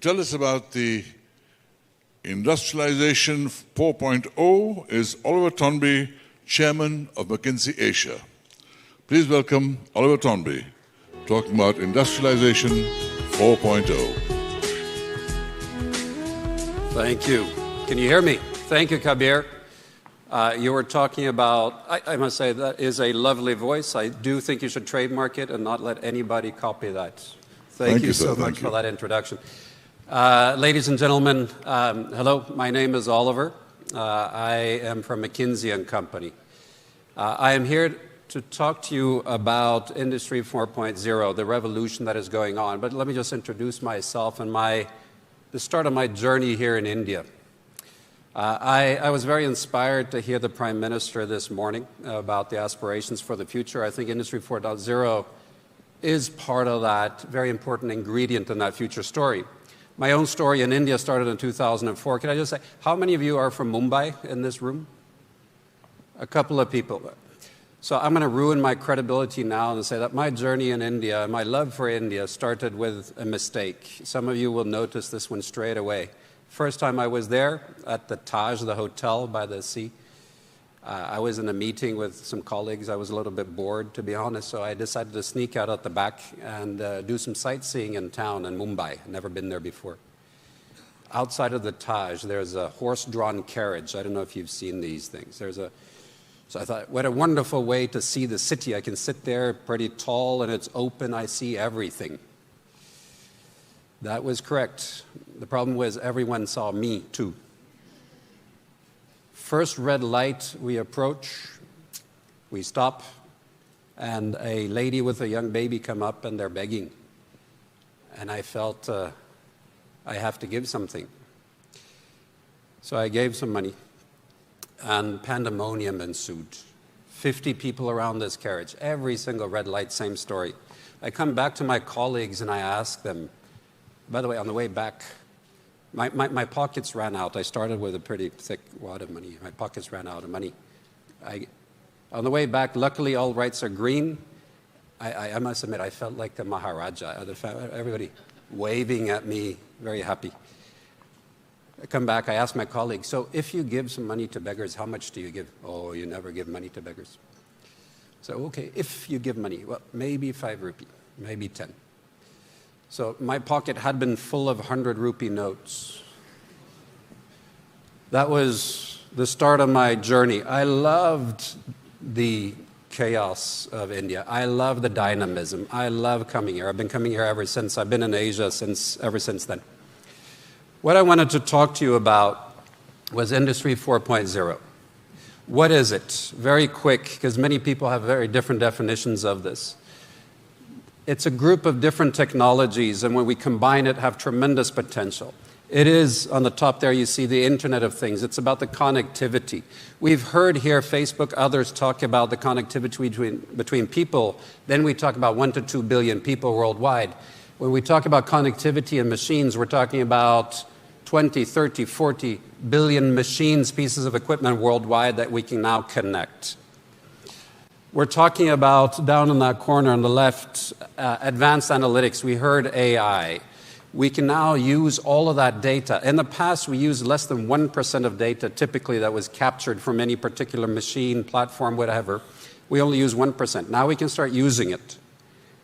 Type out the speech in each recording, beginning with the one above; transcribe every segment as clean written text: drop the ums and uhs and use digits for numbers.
Tell us about the Industrialization 4.0 is Oliver Tonby, Chairman of McKinsey Asia. Please welcome Oliver Tonby, talking about Industrialization 4.0. Thank you. Can you hear me? Thank you, Kabir. You were talking about, I must say, that is a lovely voice. I do think you should trademark it and not let anybody copy that. Thank you so much for that introduction. Ladies and gentlemen, hello. My name is Oliver. I am from McKinsey & Company. I am here to talk to you about Industry 4.0, the revolution that is going on. But let me just introduce myself and the start of my journey here in India. I was very inspired to hear the Prime Minister this morning about the aspirations for the future. I think Industry 4.0 is part of that very important ingredient in that future story. My own story in India started in 2004. Can I just say, how many of you are from Mumbai in this room? A couple of people. So I'm going to ruin my credibility now and say that my journey in India, my love for India, started with a mistake. Some of you will notice this one straight away. First time I was there at the Taj, the hotel by the sea, I was in a meeting with some colleagues. I was a little bit bored, to be honest, so I decided to sneak out at the back and do some sightseeing in town in Mumbai. Never been there before. Outside of the Taj, there's a horse-drawn carriage. I don't know if you've seen these things. So I thought, what a wonderful way to see the city. I can sit there pretty tall and it's open. I see everything. That was correct. The problem was everyone saw me too. First red light, we approach, we stop, and a lady with a young baby come up and they're begging. And I felt I have to give something. So I gave some money, and pandemonium ensued. 50 people around this carriage, every single red light, same story. I come back to my colleagues and I ask them, by the way, on the way back, my pockets ran out. I started with a pretty thick wad of money. My pockets ran out of money. On the way back, luckily all lights are green. I must admit, I felt like the Maharaja. Everybody waving at me, very happy. I come back, I ask my colleagues, so if you give some money to beggars, how much do you give? Oh, you never give money to beggars. So, okay, if you give money, well, maybe 5 rupee, maybe 10. So my pocket had been full of 100 rupee notes. That was the start of my journey. I loved the chaos of India. I love the dynamism. I love coming here. I've been coming here ever since. I've been in Asia ever since then. What I wanted to talk to you about was Industry 4.0. What is it? Very quick, because many people have very different definitions of this. It's a group of different technologies, and when we combine it, have tremendous potential. It is, on the top there, you see the Internet of Things. It's about the connectivity. We've heard here Facebook, others talk about the connectivity between people. Then we talk about 1 to 2 billion people worldwide. When we talk about connectivity and machines, we're talking about 20, 30, 40 billion machines, pieces of equipment worldwide that we can now connect. We're talking about, down in that corner on the left, advanced analytics. We heard AI. We can now use all of that data. In the past, we used less than 1% of data, typically, that was captured from any particular machine, platform, whatever. We only use 1%. Now we can start using it.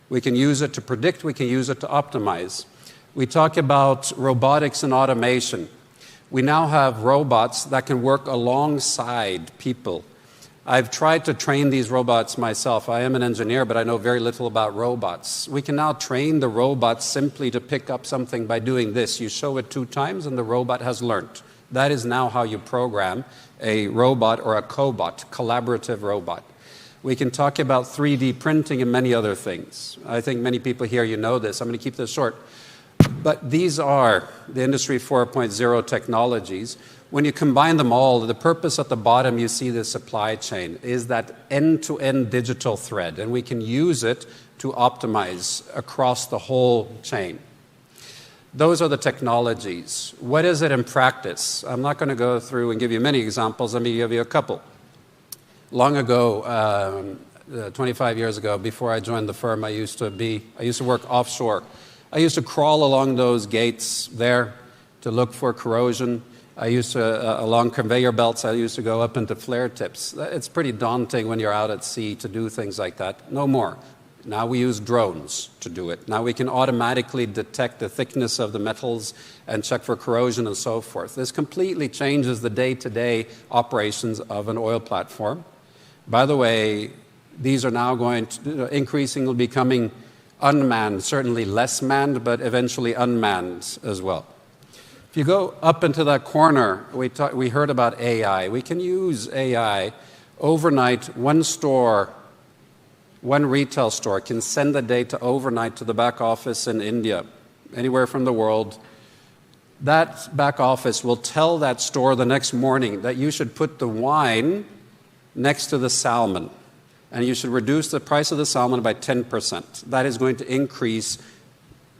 We can use it to predict. We can use it to optimize. We talk about robotics and automation. We now have robots that can work alongside people. I've tried to train these robots myself. I am an engineer, but I know very little about robots. We can now train the robots simply to pick up something by doing this. You show it 2 times and the robot has learned. That is now how you program a robot or a cobot, collaborative robot. We can talk about 3D printing and many other things. I think many people here, you know this. I'm going to keep this short. But these are the Industry 4.0 technologies. When you combine them all, the purpose at the bottom, you see the supply chain, is that end-to-end digital thread, and we can use it to optimize across the whole chain. Those are the technologies. What is it in practice? I'm not going to go through and give you many examples. Let me give you a couple. Long ago, 25 years ago, before I joined the firm, I used to work offshore. I used to crawl along those gates there to look for corrosion. I used to, along conveyor belts, I used to go up into flare tips. It's pretty daunting when you're out at sea to do things like that. No more. Now we use drones to do it. Now we can automatically detect the thickness of the metals and check for corrosion and so forth. This completely changes the day-to-day operations of an oil platform. By the way, these are now going to increasingly becoming unmanned, certainly less manned, but eventually unmanned as well. If you go up into that corner, we heard about AI. We can use AI overnight. One retail store can send the data overnight to the back office in India, anywhere from the world. That back office will tell that store the next morning that you should put the wine next to the salmon, and you should reduce the price of the salmon by 10%. That is going to increase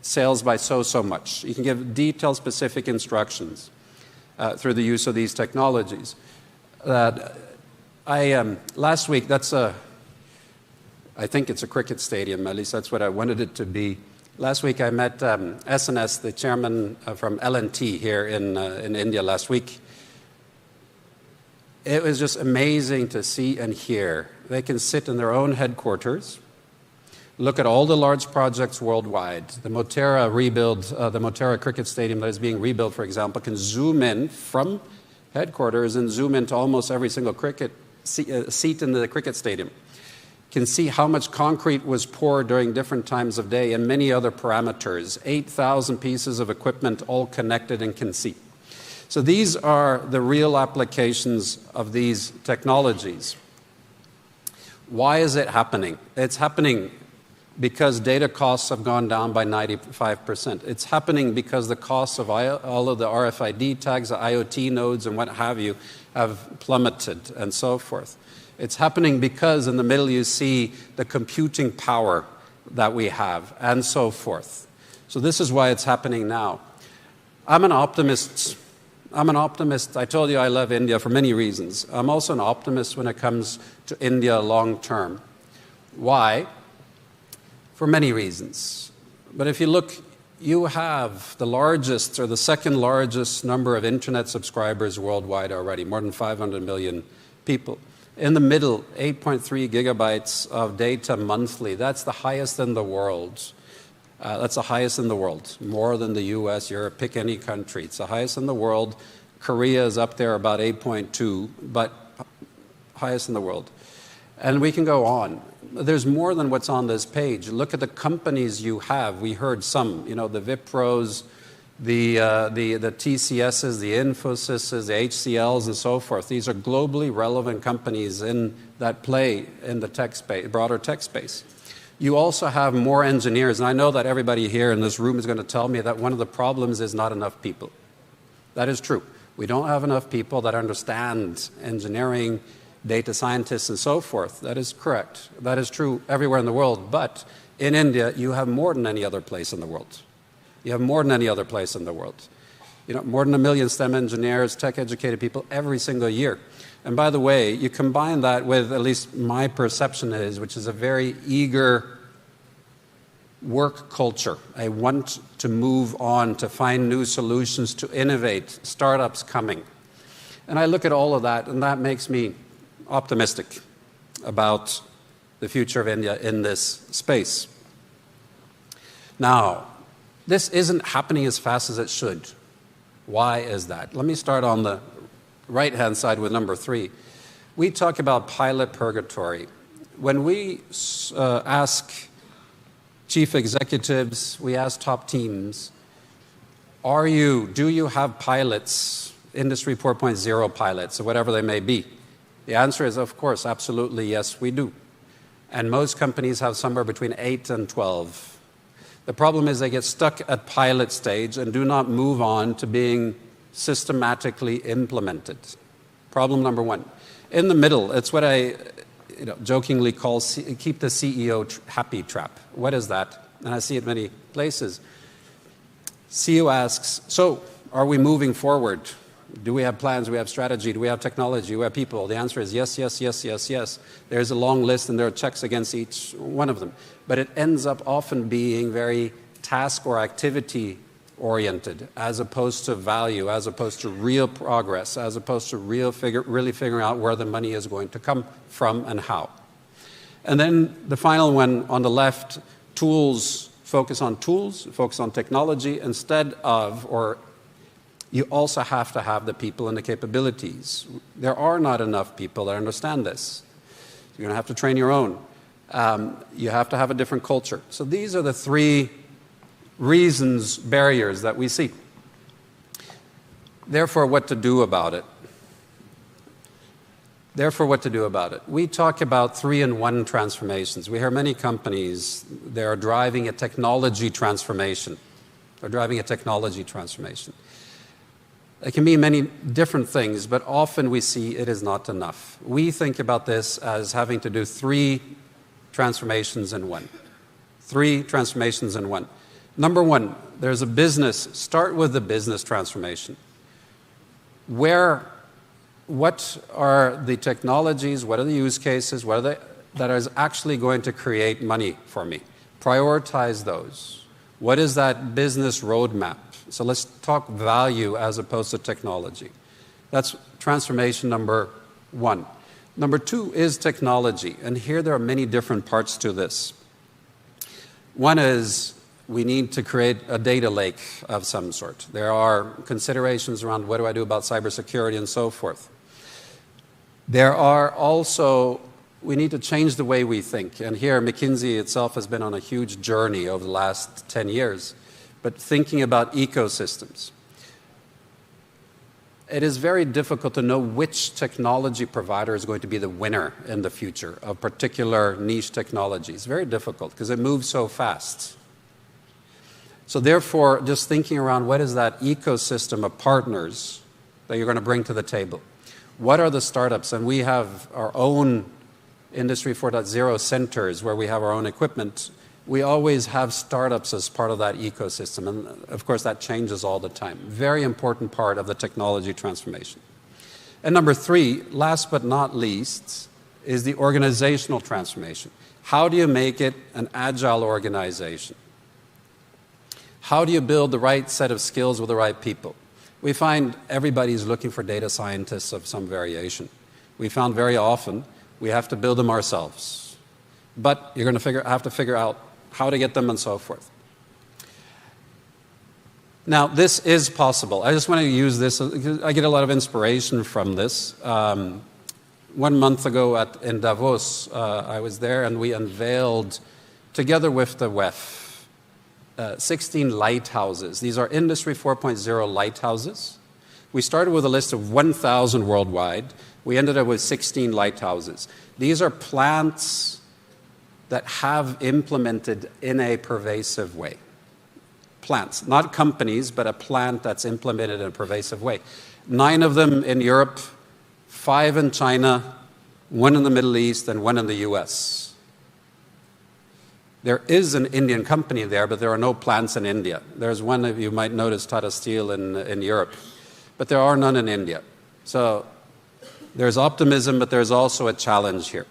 sales by so much. You can give detailed, specific instructions through the use of these technologies. Last week, I think it's a cricket stadium, at least that's what I wanted it to be. Last week I met SNS, the chairman from L&T here in India last week. It was just amazing to see and hear. They can sit in their own headquarters, look at all the large projects worldwide. The Motera rebuild, the Motera cricket stadium that is being rebuilt, for example, can zoom in from headquarters and zoom into almost every single cricket seat in the cricket stadium. Can see how much concrete was poured during different times of day and many other parameters. 8,000 pieces of equipment all connected and can see. So these are the real applications of these technologies. Why is it happening? It's happening because data costs have gone down by 95%. It's happening because the costs of all of the RFID tags, the IoT nodes, and what have you have plummeted and so forth. It's happening because in the middle you see the computing power that we have and so forth. So this is why it's happening now. I'm an optimist. I told you I love India for many reasons. I'm also an optimist when it comes to India long term. Why? For many reasons. But if you look, you have the largest or the second largest number of internet subscribers worldwide already, more than 500 million people. In the middle, 8.3 gigabytes of data monthly. That's the highest in the world. That's the highest in the world, more than the US, Europe, pick any country. It's the highest in the world. Korea is up there about 8.2, but highest in the world. And we can go on. There's more than what's on this page. Look at the companies you have. We heard some, the Wipros, the TCSs, the Infosys, the HCLs, and so forth. These are globally relevant companies that play in the tech space, broader tech space. You also have more engineers, and I know that everybody here in this room is going to tell me that one of the problems is not enough people. That is true. We don't have enough people that understand engineering, data scientists, and so forth. That is correct. That is true everywhere in the world, but in India, you have more than any other place in the world. You have more than any other place in the world. More than 1 million STEM engineers, tech-educated people every single year. And by the way, you combine that with, at least my perception is, which is a very eager work culture. I want to move on, to find new solutions, to innovate, startups coming. And I look at all of that, and that makes me optimistic about the future of India in this space. Now, this isn't happening as fast as it should. Why is that? Let me start on the right-hand side with number 3. We talk about pilot purgatory. When we ask chief executives, we ask top teams, do you have pilots, Industry 4.0 pilots, or whatever they may be? The answer is, of course, absolutely, yes, we do. And most companies have somewhere between 8 and 12. The problem is they get stuck at pilot stage and do not move on to being systematically implemented. Problem number 1. In the middle, it's what I jokingly call keep the CEO happy trap. What is that? And I see it many places. CEO asks, so are we moving forward? Do we have plans? Do we have strategy? Do we have technology? Do we have people? The answer is yes, yes, yes, yes, yes. There's a long list and there are checks against each one of them. But it ends up often being very task or activity oriented, as opposed to value, as opposed to real progress, as opposed to really figuring out where the money is going to come from and how. And then the final one on the left, tools, focus on technology instead of, or you also have to have the people and the capabilities. There are not enough people that understand this. You're going to have to train your own. You have to have a different culture. So these are the three reasons, barriers that we see. Therefore, what to do about it? We talk about 3-in-1 transformations. We hear many companies, they are driving a technology transformation. It can mean many different things, but often we see it is not enough. We think about this as having to do 3 transformations in one. 3 transformations in one. Number 1, there's a business. Start with the business transformation. What are the technologies, what are the use cases, that is actually going to create money for me? Prioritize those. What is that business roadmap? So let's talk value as opposed to technology. That's transformation number 1. Number 2 is technology, and here there are many different parts to this. One is we need to create a data lake of some sort. There are considerations around what do I do about cybersecurity and so forth. There are also, we need to change the way we think. And here, McKinsey itself has been on a huge journey over the last 10 years, but thinking about ecosystems. It is very difficult to know which technology provider is going to be the winner in the future of particular niche technologies. Very difficult because it moves so fast. So therefore, just thinking around what is that ecosystem of partners that you're going to bring to the table. What are the startups? And we have our own Industry 4.0 centers where we have our own equipment. We always have startups as part of that ecosystem. And of course, that changes all the time. Very important part of the technology transformation. And number 3, last but not least, is the organizational transformation. How do you make it an agile organization? How do you build the right set of skills with the right people? We find everybody's looking for data scientists of some variation. We found very often we have to build them ourselves. But you're going to have to figure out how to get them and so forth. Now, this is possible. I just want to use this. I get a lot of inspiration from this. 1 month ago in Davos, I was there and we unveiled, together with the WEF, 16 lighthouses. These are Industry 4.0 lighthouses. We started with a list of 1,000 worldwide. We ended up with 16 lighthouses. These are plants that have implemented in a pervasive way. Plants, not companies, but a plant that's implemented in a pervasive way. 9 of them in Europe, 5 in China, 1 in the Middle East, and 1 in the US. There is an Indian company there, but there are no plants in India. There's one that you might notice, Tata Steel in Europe, but there are none in India. So there's optimism, but there's also a challenge here.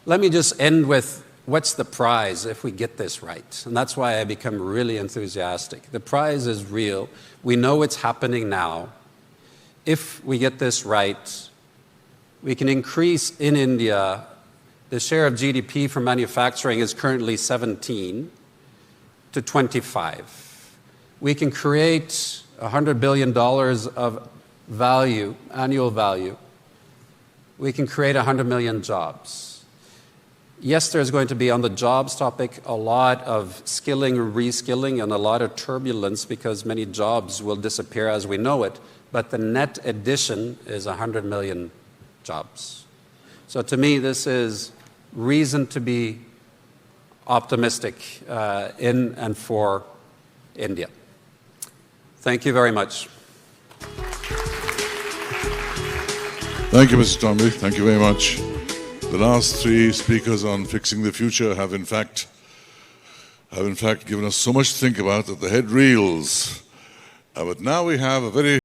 Let me just end with what's the prize if we get this right? And that's why I become really enthusiastic. The prize is real. We know it's happening now. If we get this right, we can increase in India. The share of GDP for manufacturing is currently 17 to 25. We can create $100 billion of value, annual value. We can create 100 million jobs. Yes, there's going to be on the jobs topic a lot of skilling, reskilling, and a lot of turbulence because many jobs will disappear as we know it. But the net addition is 100 million jobs. So to me, this is reason to be optimistic in and for India. Thank you very much. Thank you, Mr. Tonby. Thank you very much. The last 3 speakers on fixing the future have in fact given us so much to think about that the head reels. But now we have a very